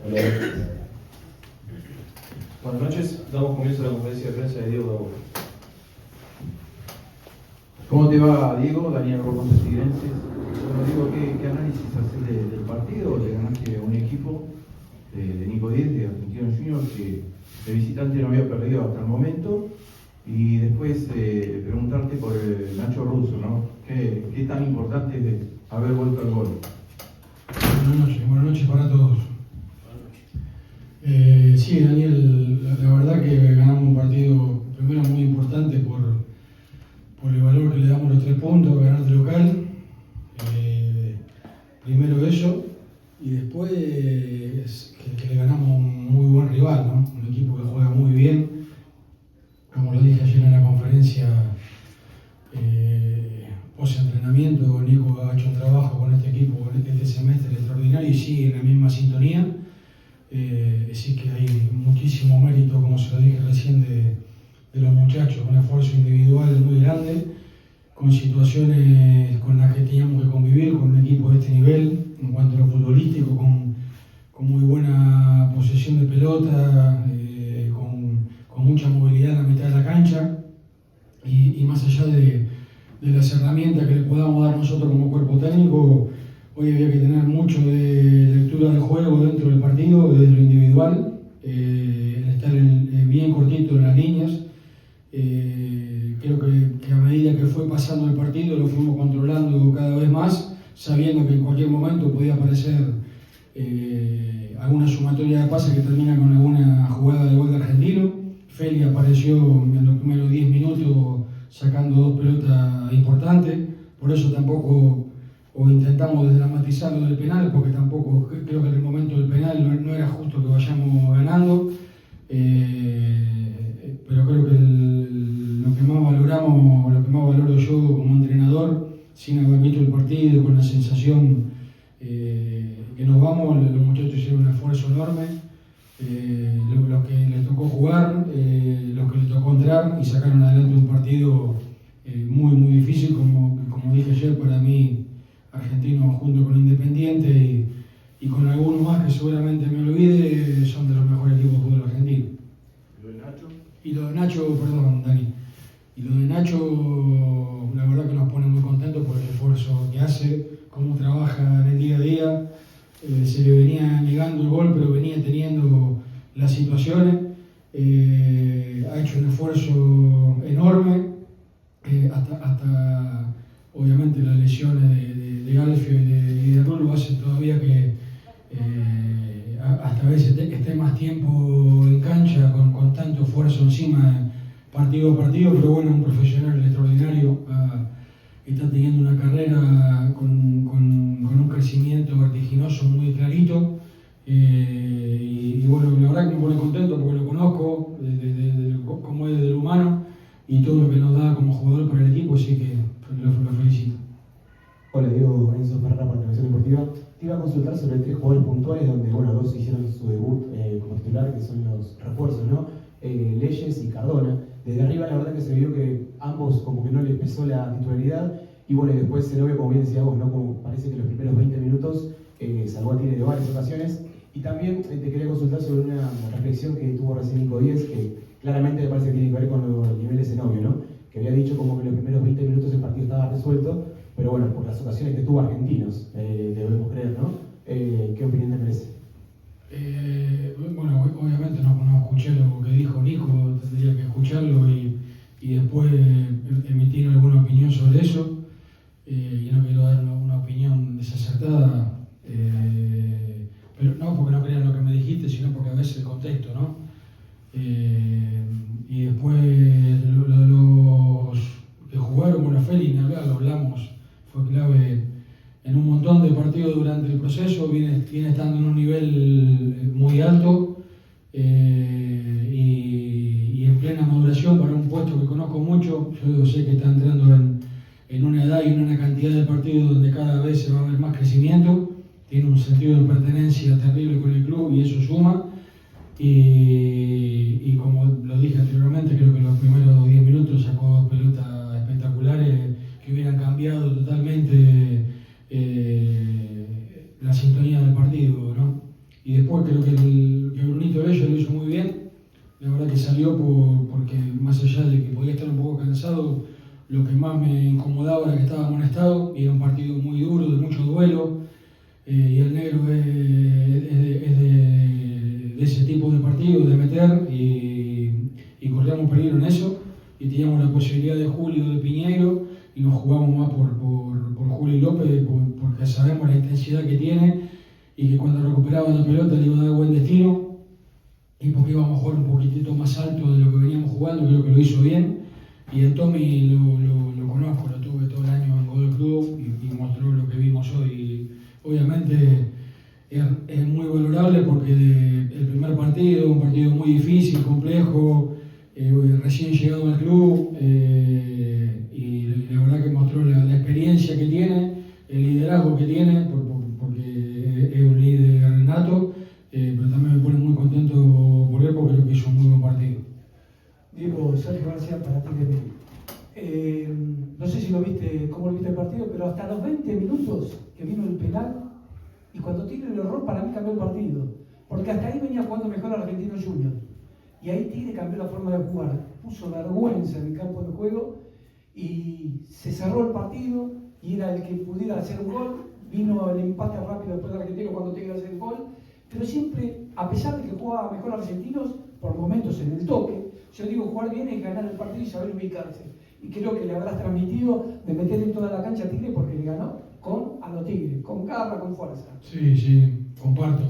Hola. Buenas noches, damos comienzo a la conferencia de prensa de Diego Dabour. ¿Cómo te va, Diego? Daniel Rocón de Tigrenses. Bueno, Diego, ¿qué análisis haces del partido? Le ganaste a un equipo de Nico Díez, de Argentinos Juniors, que de visitante no había perdido hasta el momento. Y después preguntarte por Nacho Russo, ¿no? ¿Qué tan importante es de haber vuelto al gol? Buenas noches para todos. Sí, Daniel, la verdad que ganamos un partido primero muy importante por el valor que le damos los 3 puntos, ganar de local. Primero eso, y después que le ganamos a un muy buen rival, ¿no? Un equipo que juega muy bien. Como lo dije ayer en la conferencia, post-entrenamiento, Nico ha hecho un trabajo con este equipo este semestre extraordinario y sigue en la misma sintonía. Así que hay muchísimo mérito, como se lo dije recién, de los muchachos, un esfuerzo individual muy grande, con situaciones con las que teníamos que convivir, con un equipo de este nivel, en cuanto a lo futbolístico, con muy buena posesión de pelota, con mucha movilidad en la mitad de la cancha, y más allá de las herramientas que le podamos dar nosotros como cuerpo técnico, hoy había que tener mucho de lectura del juego dentro del partido, desde lo individual, el estar bien cortito en las líneas. Creo que a medida que fue pasando el partido lo fuimos controlando cada vez más, sabiendo que en cualquier momento podía aparecer alguna sumatoria de pases que termina con alguna jugada de gol de Argentino. Feli apareció en los primeros 10 minutos sacando 2 pelotas importantes, por eso tampoco intentamos desdramatizar lo del penal, porque tampoco creo que en el momento del penal no era justo que vayamos ganando, pero creo que lo que más valoramos, lo que más valoro yo como entrenador, sin haber visto el partido, con la sensación que nos vamos, los muchachos hicieron un esfuerzo enorme, los que les tocó jugar, los que les tocó entrar y sacaron adelante un partido muy difícil, como dije ayer, para mí Argentino junto con Independiente y con algunos más que seguramente me olvide, son de los mejores equipos de fútbol argentino. ¿Lo de Nacho? Y lo de Nacho, perdón, Dani, y lo de Nacho, la verdad que nos pone muy contentos por el esfuerzo que hace, cómo trabaja en el día a día. Se le venía negando el gol, pero venía teniendo las situaciones. Ha hecho un esfuerzo enorme, hasta obviamente las lesiones de Alfio y de Rulo hace todavía que hasta a veces esté más tiempo en cancha con tanto esfuerzo encima, partido a partido, pero bueno, un profesional extraordinario. Está teniendo una carrera con un crecimiento vertiginoso muy clarito, y bueno, la verdad que me pone contento porque lo conozco, como es del humano y todo lo que nos da como jugador para el equipo, así que lo felicito. Hola Diego, Enzo Ferrara para Televisión Deportiva. Te iba a consultar sobre 3 jugadores puntuales donde, bueno, 2 hicieron su debut como titular, que son los refuerzos, ¿no? Leyes y Cardona. Desde arriba la verdad que se vio que ambos como que no les pesó la titularidad y bueno, y después se lo ve, como bien decía vos, ¿no? Como parece que los primeros 20 minutos salvó a Tigre de varias ocasiones. Y también te quería consultar sobre una reflexión que tuvo recién Nico Díez, que claramente me parece que tiene que ver con los niveles en obvio, ¿no? Que había dicho como que en los primeros 20 minutos el partido estaba resuelto, pero bueno, por las ocasiones que tuvo Argentinos, debemos creer, ¿no? ¿Qué opinión te merece? Bueno, obviamente no escuché lo que dijo Nico, tendría que escucharlo y después emitir alguna opinión sobre eso. Y no quiero dar una opinión desacertada, pero no porque no crean lo que me dijiste, sino porque a veces el contexto, ¿no? Y después lo de los que jugaron con la Feli, ni hablar, lo hablamos, fue clave en un montón de partidos durante el proceso, viene estando en un nivel muy alto, y en plena maduración para un puesto que conozco mucho. Yo sé que está entrando en una edad y en una cantidad de partidos donde cada vez se va a ver más crecimiento, tiene un sentido de pertenencia terrible con el club y eso suma, y como lo dije anteriormente, creo que en los primeros 10 minutos sacó 2 pelotas espectaculares que hubieran cambiado totalmente la sintonía del partido, ¿no? y después creo que Brunito Bello lo hizo muy bien. La verdad que salió porque más allá de que podía estar un poco cansado, lo que más me incomodaba era que estaba amonestado y era un partido muy duro, de mucho duelo, y el negro es de ese tipo de partido, de meter, y corríamos peligro en eso, y teníamos la posibilidad de Julio, de Piñeiro, y nos jugamos más por Julio y López, porque sabemos la intensidad que tiene, y que cuando recuperaba la pelota le iba a dar buen destino, y porque íbamos a jugar un poquitito más alto de lo que veníamos jugando, creo que lo hizo bien. Y el Tommy lo conozco, lo tuve todo el año en Godoy Club y mostró lo que vimos hoy. Y obviamente es muy valorable porque el primer partido, un partido muy difícil, complejo, recién llegado al club, y la verdad que mostró la experiencia que tiene, el liderazgo que tiene, porque es un líder nato, pero también me pone muy contento por él porque creo que hizo un muy buen partido. Diego, Sergio García para Tigre. No sé si cómo lo viste el partido, pero hasta los 20 minutos que vino el penal, y cuando Tigre lo erró, para mí cambió el partido. Porque hasta ahí venía jugando mejor Argentino Junior. Y ahí Tigre cambió la forma de jugar. Puso vergüenza en el campo de juego y se cerró el partido y era el que pudiera hacer un gol. Vino el empate rápido después de Argentino cuando Tigre hace el gol. Pero siempre, a pesar de que jugaba mejor Argentinos, por momentos en el toque, yo digo, jugar bien es ganar el partido y saber ubicarse. Y creo que le habrás transmitido de meter en toda la cancha a Tigre porque le ganó a los Tigres, con garra, con fuerza. Sí, comparto.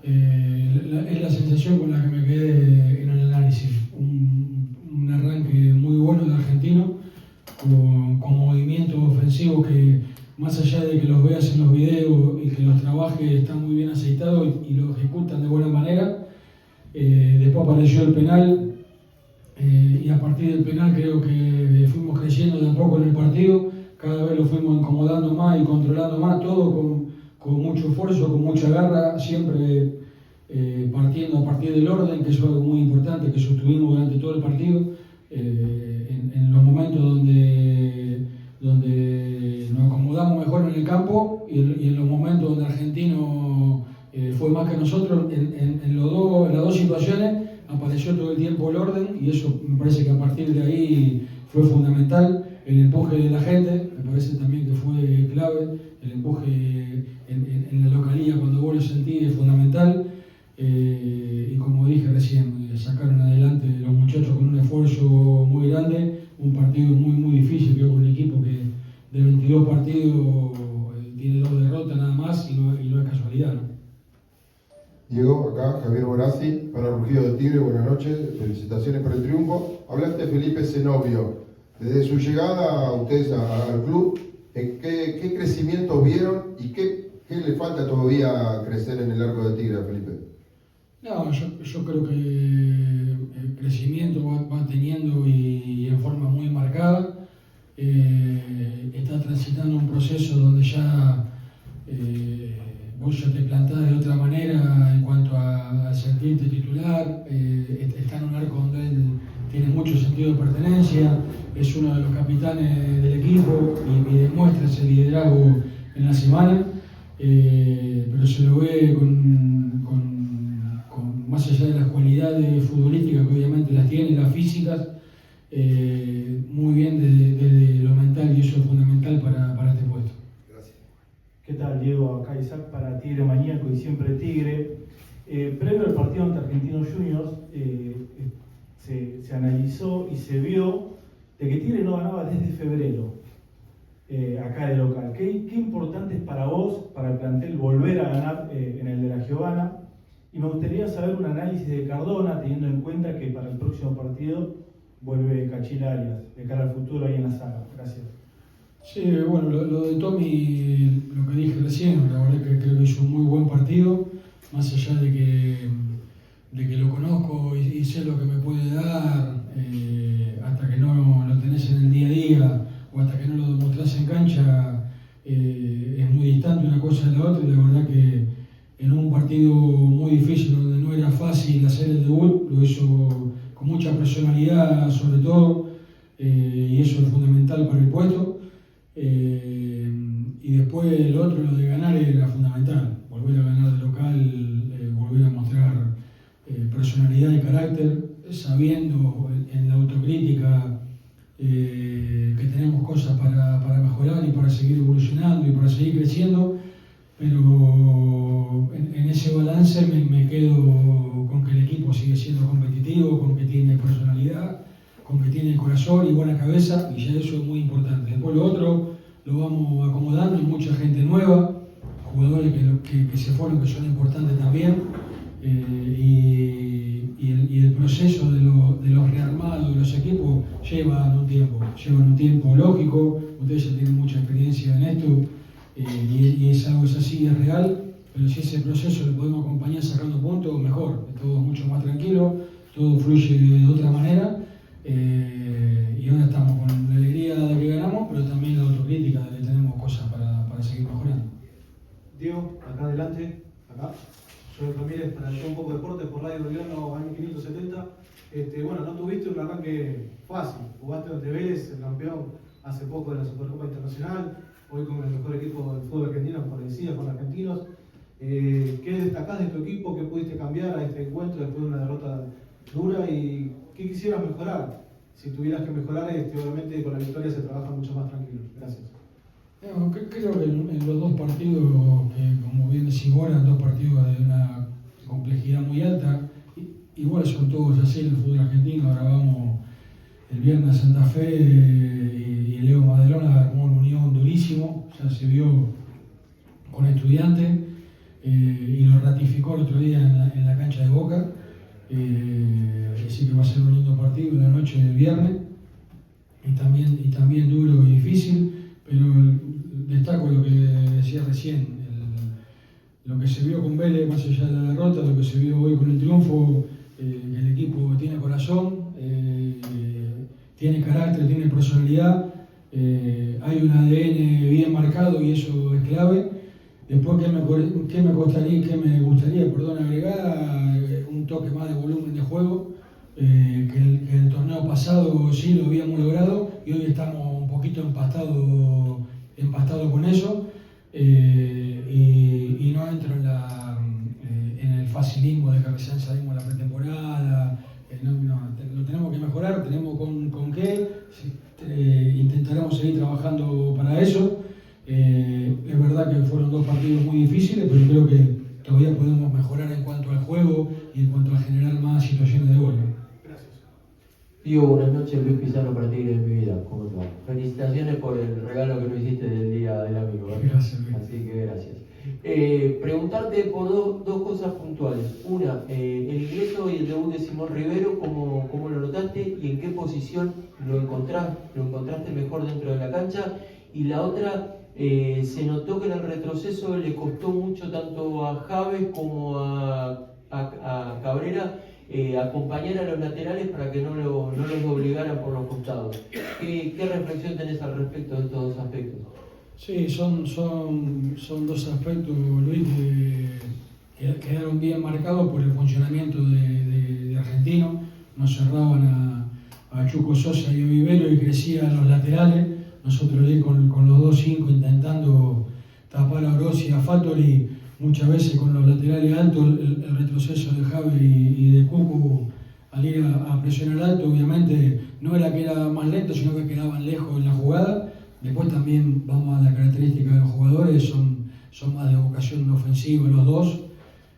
Es la sensación con la que me quedé en el análisis. Un arranque muy bueno de Argentino, con movimientos ofensivos que, más allá de que los veas en los videos y que los trabajes, están muy bien aceitados y lo ejecutan de buena manera. Después apareció el penal, y a partir del penal creo que fuimos creciendo de a poco en el partido, cada vez lo fuimos incomodando más y controlando más, todo con mucho esfuerzo, con mucha garra, siempre partiendo a partir del orden, que es algo muy importante que sostuvimos durante todo el partido, en los momentos donde nos acomodamos mejor en el campo y en los momentos donde Argentino fue más que nosotros, en las dos situaciones apareció todo el tiempo el orden, y eso me parece que a partir de ahí fue fundamental. El empuje de la gente, me parece también que fue clave, el empuje en la localía cuando vos lo sentís es fundamental, y como dije recién, sacaron adelante los muchachos con un esfuerzo muy grande, un partido muy difícil, creo que un equipo que de 22 partidos tiene 2 derrotas nada más, y no es casualidad, ¿no? Diego, acá Javier Borazzi, para Rugido de Tigre, buenas noches, felicitaciones por el triunfo. Hablaste de Felipe Zenobio, desde su llegada a ustedes al club, ¿qué crecimientos vieron y qué le falta todavía crecer en el arco de Tigre a Felipe? No, yo creo que el crecimiento va teniendo y en forma muy marcada. Está transitando un proceso donde ya vos ya te plantás de otra manera en cuanto a sentirte titular. Está en un arco donde él tiene mucho sentido de pertenencia, es uno de los capitanes del equipo y demuestra ese liderazgo en la semana, pero se lo ve más allá de las cualidades futbolísticas que obviamente las tiene, las físicas, muy bien desde lo mental, y eso es fundamental para este puesto. Gracias. ¿Qué tal, Diego? Acá Isaac para Tigre Maníaco y siempre Tigre. Previo al partido ante Argentinos Juniors, se analizó y se vio de que Tigre no ganaba desde febrero, acá de local. ¿Qué importante es para vos, para el plantel, volver a ganar en el de la Giovana? Y me gustaría saber un análisis de Cardona, teniendo en cuenta que para el próximo partido vuelve Cachil Arias, de cara al futuro ahí en la saga. Gracias. Sí, bueno, lo de Tommy, lo que dije recién, la verdad que creo que hizo un muy buen partido, más allá de que lo conozco y sé lo que me puede dar, hasta que no lo tenés en el día a día o hasta que no lo demostrás en cancha, es muy distante una cosa de la otra, y la verdad que en un partido muy difícil donde no era fácil hacer el debut, lo hizo con mucha personalidad sobre todo, y eso es fundamental para el puesto. Y después el otro, lo de ganar, era fundamental, volver a ganar seguir creciendo, pero en ese balance me quedo con que el equipo sigue siendo competitivo, con que tiene personalidad, con que tiene corazón y buena cabeza, y ya eso es muy importante. Después lo otro lo vamos acomodando, hay mucha gente nueva, jugadores que se fueron, que son importantes también, y el proceso de los rearmados de los equipos llevan un tiempo lógico. Ustedes ya tienen mucha experiencia en esto, y es algo, es así, es real, pero si ese proceso lo podemos acompañar sacando puntos, mejor, todo mucho más tranquilo, todo fluye de otra manera, y ahora estamos con la alegría de que ganamos, pero también la autocrítica de que tenemos cosas para seguir mejorando. Diego, acá adelante, acá. Joel Ramírez, para un poco de deporte por Radio Belgrano, año 570. Bueno, no tuviste un arranque fácil. Jugaste ante Vélez, el campeón hace poco de la Supercopa Internacional, hoy con el mejor equipo del fútbol argentino, por decía, con argentinos. ¿Qué destacás de tu equipo? ¿Qué pudiste cambiar a este encuentro después de una derrota dura? ¿Y qué quisieras mejorar? Si tuvieras que mejorar, obviamente con la victoria se trabaja mucho más tranquilo. Gracias. Creo que en los dos partidos, que como bien decís vos, eran dos partidos de una complejidad muy alta, igual son todos así en el fútbol argentino. Ahora vamos el viernes a Santa Fe, y Leo Madelona armó una unión durísimo, ya se vio con Estudiantes, y lo ratificó el otro día en la cancha de Boca, así que va a ser un lindo partido en la noche del viernes, y también duro y difícil, pero destaco lo que decía recién, lo que se vio con Vélez más allá de la derrota, lo que se vio hoy con el triunfo, que el equipo tiene corazón, tiene carácter, tiene personalidad, hay un ADN bien marcado y eso es clave. Después, ¿qué me gustaría agregar? Un toque más de volumen de juego, que el torneo pasado sí lo habíamos logrado y hoy estamos un poquito empastado con eso, y no entro en el facilismo de que recién salimos la pretemporada. Lo tenemos que mejorar, tenemos con qué, intentaremos seguir trabajando para eso. Es verdad que fueron dos partidos muy difíciles, pero creo que todavía podemos mejorar en cuanto al juego y en cuanto a generar más situaciones de gol. Diego, buenas noches, Luis Pizarro para Tigre de mi vida. ¿Cómo te va? Felicitaciones por el regalo que nos hiciste del Día del Amigo. Gracias, Luis. Así que gracias. Preguntarte por dos cosas puntuales. Una, el ingreso y el debut de Simón Rivero, ¿cómo lo notaste y en qué posición lo encontraste mejor dentro de la cancha? Y la otra, se notó que en el retroceso le costó mucho tanto a Javes como a Cabrera acompañar a los laterales para que no los obligaran por los costados. ¿Qué reflexión tenés al respecto de estos dos aspectos? Sí, son dos aspectos, Luis, que quedaron bien marcados por el funcionamiento de Argentino. Nos cerraban a Chuco Sosa y a Vivero y crecían los laterales. Nosotros ahí con los 2-5 intentando tapar a Oroz y a Fattori, muchas veces con los laterales altos, el retroceso de Javi y de Cucu al ir a presionar alto, obviamente no era que era más lento, sino que quedaban lejos en la jugada. Después también vamos a la característica de los jugadores, son más de vocación ofensiva los dos,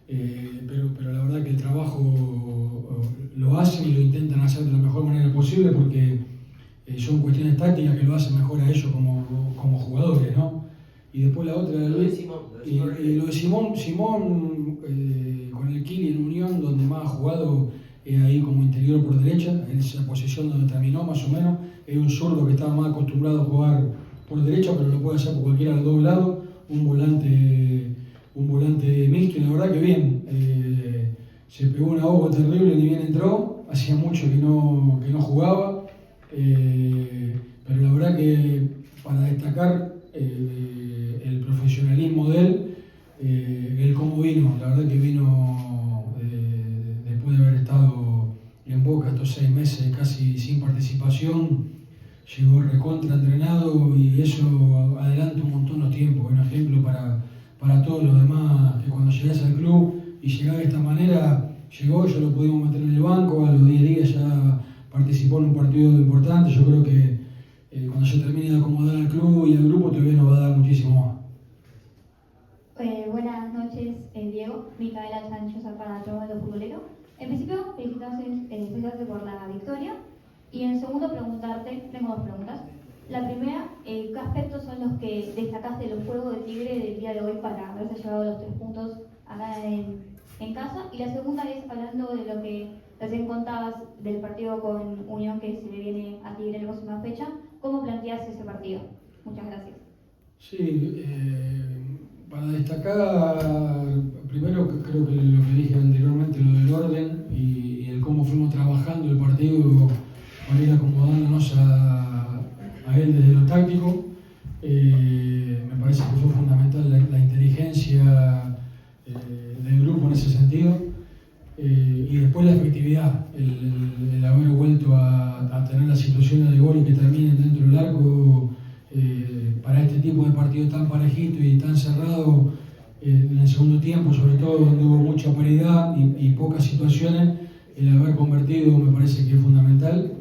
pero la verdad que el trabajo lo hacen y lo intentan hacer de la mejor manera posible, porque son cuestiones tácticas que lo hacen mejor a ellos como jugadores, ¿no? Y después la otra, lo de Simón, con el Kili en Unión, donde más ha jugado, ahí como interior por derecha, en esa posición donde terminó más o menos. Es un zurdo que estaba más acostumbrado a jugar por derecha, pero lo puede hacer por cualquiera de los dos lados. Un volante mixto, y la verdad que bien. Se pegó un ahogo terrible, ni bien entró, hacía mucho que no jugaba, pero la verdad que para destacar el profesionalismo de él cómo vino, la verdad que vino después de haber estado en Boca estos 6 meses casi sin participación, llegó recontra entrenado y eso adelanta un montón los tiempos. Es un ejemplo para todos los demás, que cuando llegas al club y llegás de esta manera, llegó, ya lo pudimos meter en el banco, a los 10 días ya participó en un partido importante. Yo creo que cuando se termine de acomodar al club y al grupo todavía nos va a dar muchísimo más. Diego, Micaela Sánchez para todo lo futbolero. En principio, felicitarte por la victoria. Y en segundo, preguntarte, tengo dos preguntas. La primera, ¿qué aspectos son los que destacaste de los juegos de Tigre del día de hoy para haberse llevado los 3 puntos acá en casa? Y la segunda es, hablando de lo que recién contabas del partido con Unión que se le viene a Tigre en la próxima fecha, ¿cómo planteas ese partido? Muchas gracias. Sí, para destacar, primero creo que lo que dije anteriormente, lo del orden y el cómo fuimos trabajando el partido para ir acomodándonos a él desde lo táctico. Me parece que fue fundamental la inteligencia del grupo en ese sentido. Y después la efectividad, el haber vuelto a tener las situaciones de gol y que terminen dentro del arco para este tipo de partido tan parejito y tan cerrado en el segundo tiempo, sobre todo donde hubo mucha paridad y pocas situaciones, el haber convertido me parece que es fundamental.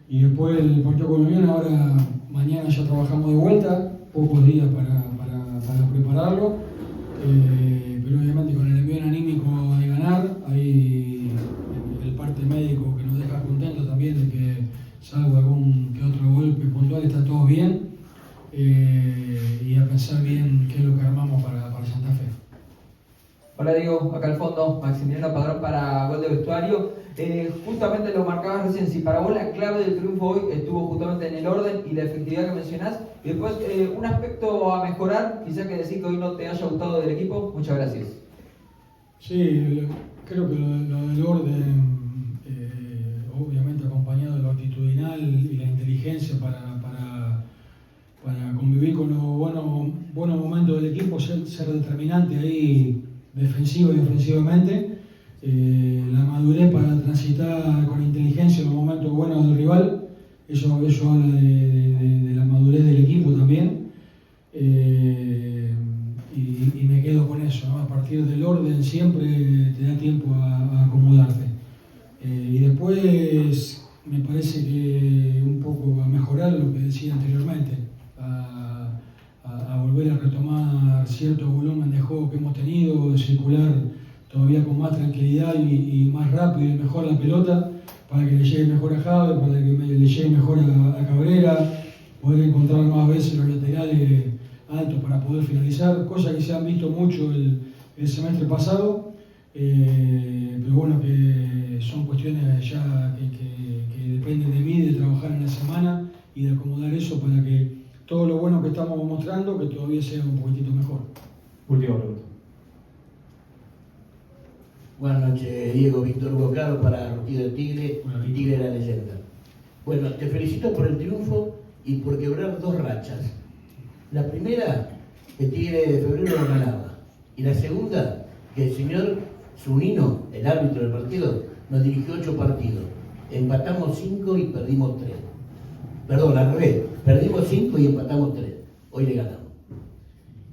Y después el partido con Unión, ahora mañana ya trabajamos de vuelta, pocos días para prepararlo, pero obviamente con el envío anímico de ganar, hay el parte médico que nos deja contentos también de que salvo algún que otro golpe puntual está todo bien, y a pensar bien qué es lo que armamos para Santa Fe. Hola Diego, acá al fondo, Maximiliano Padrón para Gol de Vestuario. Justamente lo marcabas recién, si para vos la clave del triunfo hoy estuvo justamente en el orden y la efectividad que mencionás, y después un aspecto a mejorar, quizás que decir que hoy no te haya gustado del equipo. Muchas gracias. Sí, creo que lo del orden, obviamente acompañado de lo actitudinal y la inteligencia para convivir con los buenos momentos del equipo, ser determinante ahí defensivo y ofensivamente, la madurez para transitar con inteligencia los momentos buenos del rival, eso habla de la madurez del equipo también, y me quedo con eso, ¿no? A partir del orden siempre te da tiempo a acomodarte. Y después me parece que un poco a mejorar lo que decía anteriormente, a volver a retomar cierto volumen de juego que hemos tenido, de circular todavía con más tranquilidad y más rápido y mejor la pelota, para que le llegue mejor a Javi, para que le llegue mejor a Cabrera, poder encontrar más veces los laterales altos para poder finalizar, cosas que se han visto mucho el semestre pasado, pero bueno, que son cuestiones ya que dependen de mí, de trabajar en la semana y de acomodar eso para que todo lo bueno que estamos mostrando, que todavía sea un poquitito mejor. Última pregunta. Buenas noches, Diego. Víctor Hugo Caro para Rugido de Tigre y Tigre de la Leyenda. Bueno, te felicito por el triunfo y por quebrar 2 rachas. La primera, que Tigre de febrero no ganaba. Y la segunda, que el señor Zunino, el árbitro del partido, nos dirigió 8 partidos. Empatamos 5 y perdimos 3. Perdón, al revés. Perdimos 5 y empatamos 3. Hoy le ganamos.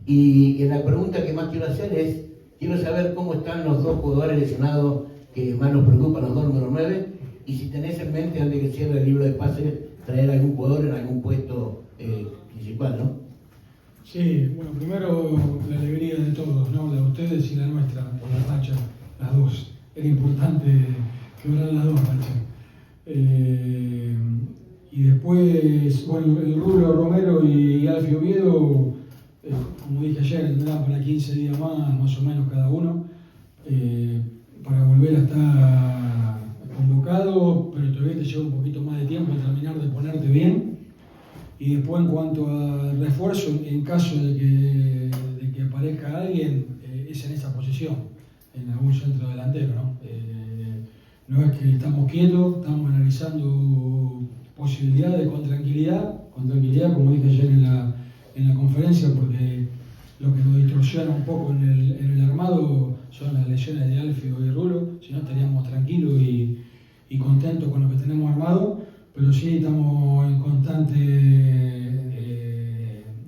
Y la pregunta que más quiero hacer es, quiero saber cómo están los 2 jugadores lesionados que más nos preocupan, los 2 número 9, y si tenés en mente, antes que cierre el libro de pases, traer algún jugador en algún puesto principal, ¿no? Sí, bueno, primero la alegría de todos, ¿no? La de ustedes y la nuestra, por la racha, las 2. Era importante quebrar las 2 rachas. Y después, bueno, el Rulo Romero y Alfio Oviedo, como dije ayer, tendrán para 15 días más o menos cada uno, para volver a estar convocado, pero todavía te lleva un poquito más de tiempo en terminar de ponerte bien. Y después, en cuanto al refuerzo, en caso de que aparezca alguien, es en esa posición, en algún centro delantero, ¿no? No es que estamos quietos, estamos analizando posibilidades con tranquilidad, como dije ayer en la conferencia, porque lo que nos distorsiona un poco en el armado son las lesiones de Alfio y Rulo, si no estaríamos tranquilos y contentos con lo que tenemos armado, pero sí estamos en constante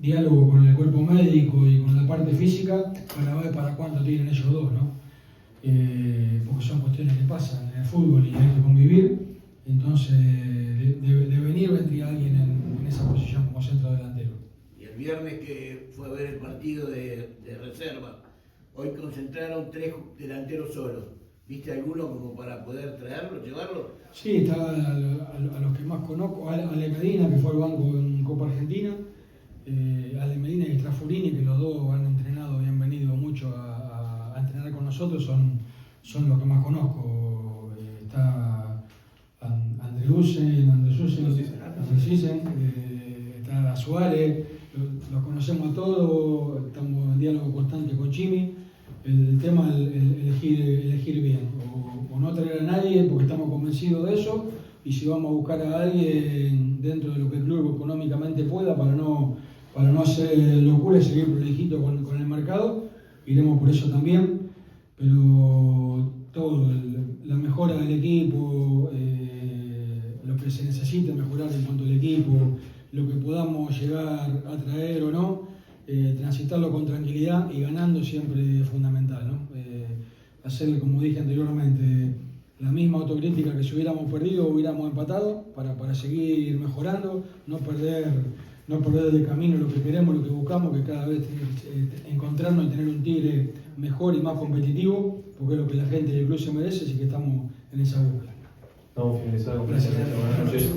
diálogo con el cuerpo médico y con la parte física para ver para cuánto tienen ellos 2, ¿no? Porque son cuestiones que pasan en el fútbol y hay que convivir, entonces de venir vendría alguien en esa posición como centro delantero. Y el viernes que fue a ver el partido de reserva, Hoy concentraron 3 delanteros solos. ¿Viste alguno como para poder traerlo, llevarlo? Sí, está a los que más conozco, Ale Medina, que fue al banco en Copa Argentina, Ale Medina y Strafurini, que los dos han entrenado y han venido mucho a entrenar con nosotros, son los que más conozco. Está Andreusen, está Suárez, los conocemos a todos, estamos en diálogo constante con Chimi. El tema es elegir bien, o no traer a nadie porque estamos convencidos de eso, y si vamos a buscar a alguien dentro de lo que el club económicamente pueda para no hacer locura y seguir prolijito con el mercado, iremos por eso también. Pero todo, la mejora del equipo, lo que se necesita mejorar en cuanto al equipo, lo que podamos llegar a traer o no, transitarlo con tranquilidad y ganando siempre es fundamental, ¿no? Hacer, como dije anteriormente, la misma autocrítica que si hubiéramos perdido hubiéramos empatado para seguir mejorando, no perder de camino lo que queremos, lo que buscamos, que cada vez encontrarnos y tener un Tigre mejor y más competitivo, porque es lo que la gente del club se merece, así que estamos en esa búsqueda. Estamos finalizando. Gracias. Buenas noches.